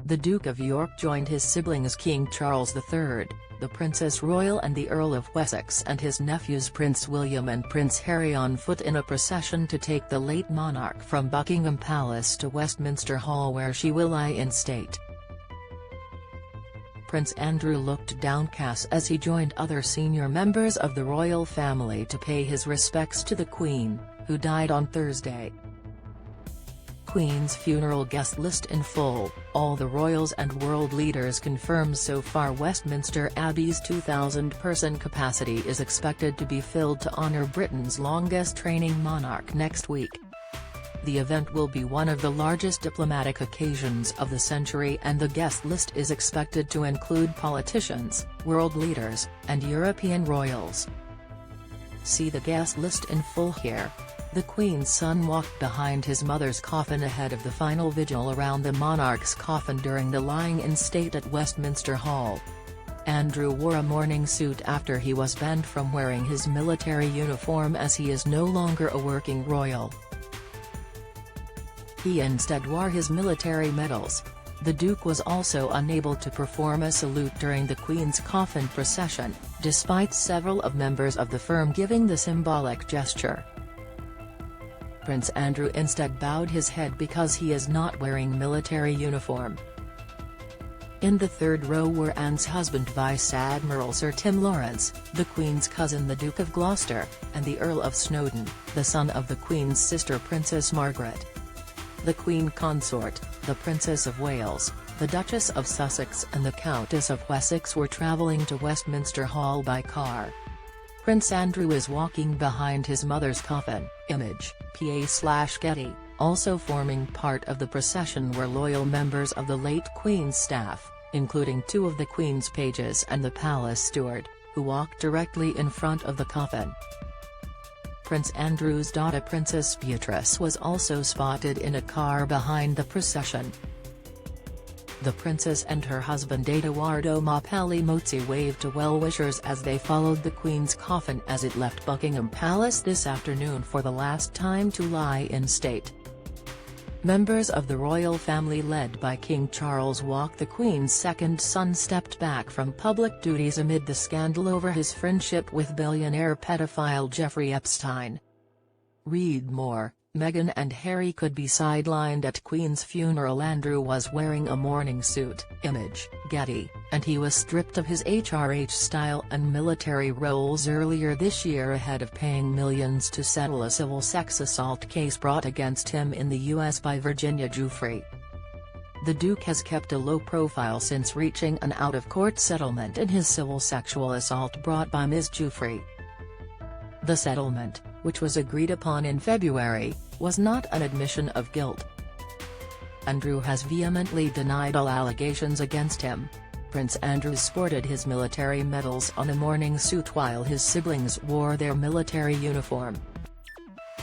The Duke of York joined his siblings King Charles III, the Princess Royal and the Earl of Wessex and his nephews Prince William and Prince Harry on foot in a procession to take the late monarch from Buckingham Palace to Westminster Hall, where she will lie in state. Prince Andrew looked downcast as he joined other senior members of the royal family to pay his respects to the Queen, who died on Thursday. Queen's funeral guest list in full, all the royals and world leaders confirmed so far. Westminster Abbey's 2,000-person capacity is expected to be filled to honour Britain's longest reigning monarch next week. The event will be one of the largest diplomatic occasions of the century, and the guest list is expected to include politicians, world leaders, and European royals. See the guest list in full here. The Queen's son walked behind his mother's coffin ahead of the final vigil around the monarch's coffin during the lying in state at Westminster Hall. Andrew wore a mourning suit after he was banned from wearing his military uniform, as he is no longer a working royal. He instead wore his military medals. The Duke was also unable to perform a salute during the Queen's coffin procession, despite several of members of the firm giving the symbolic gesture. Prince Andrew instead bowed his head because he is not wearing military uniform. In the third row were Anne's husband Vice Admiral Sir Tim Lawrence, the Queen's cousin the Duke of Gloucester, and the Earl of Snowdon, the son of the Queen's sister Princess Margaret. The Queen Consort, the Princess of Wales, the Duchess of Sussex and the Countess of Wessex were travelling to Westminster Hall by car. Prince Andrew is walking behind his mother's coffin. Image, PA/Getty. Also forming part of the procession were loyal members of the late Queen's staff, including two of the Queen's pages and the palace steward, who walked directly in front of the coffin. Prince Andrew's daughter Princess Beatrice was also spotted in a car behind the procession. The princess and her husband Edoardo Mozzi waved to well-wishers as they followed the Queen's coffin as it left Buckingham Palace this afternoon for the last time to lie in state. Members of the royal family led by King Charles walked. The Queen's second son stepped back from public duties amid the scandal over his friendship with billionaire pedophile Jeffrey Epstein. Read more. Meghan and Harry could be sidelined at Queen's funeral. Andrew was wearing a mourning suit. Image, Getty, and he was stripped of his HRH style and military roles earlier this year ahead of paying millions to settle a civil sex assault case brought against him in the U.S. by Virginia Giuffre. The Duke has kept a low profile since reaching an out-of-court settlement in his civil sexual assault brought by Ms. Giuffre. The settlement, which was agreed upon in February, was not an admission of guilt. Andrew has vehemently denied all allegations against him. Prince Andrew sported his military medals on a mourning suit while his siblings wore their military uniform.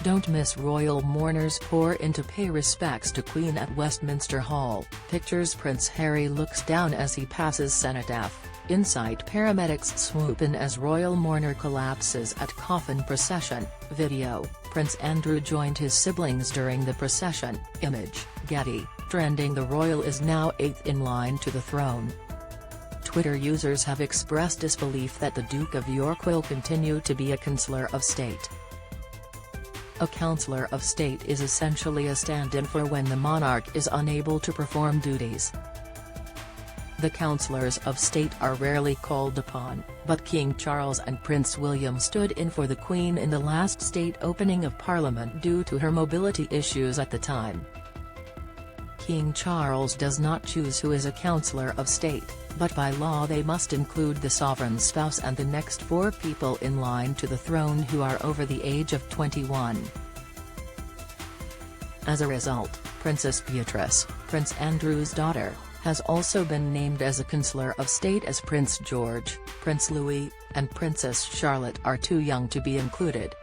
Don't miss royal mourners pour in to pay respects to Queen at Westminster Hall. Pictures. Prince Harry looks down as he passes Senate F. Inside paramedics swoop in as royal mourner collapses at coffin procession. Video, Prince Andrew joined his siblings during the procession. Image, Getty. Trending. The royal is now 8th in line to the throne. Twitter users have expressed disbelief that the Duke of York will continue to be a Counselor of State. A Counselor of State is essentially a stand-in for when the monarch is unable to perform duties. The Councillors of State are rarely called upon, but King Charles and Prince William stood in for the Queen in the last state opening of Parliament due to her mobility issues at the time. King Charles does not choose who is a Councillor of State, but by law they must include the sovereign's spouse and the next 4 people in line to the throne who are over the age of 21. As a result, Princess Beatrice, Prince Andrew's daughter, has also been named as a Counselor of State, as Prince George, Prince Louis, and Princess Charlotte are too young to be included.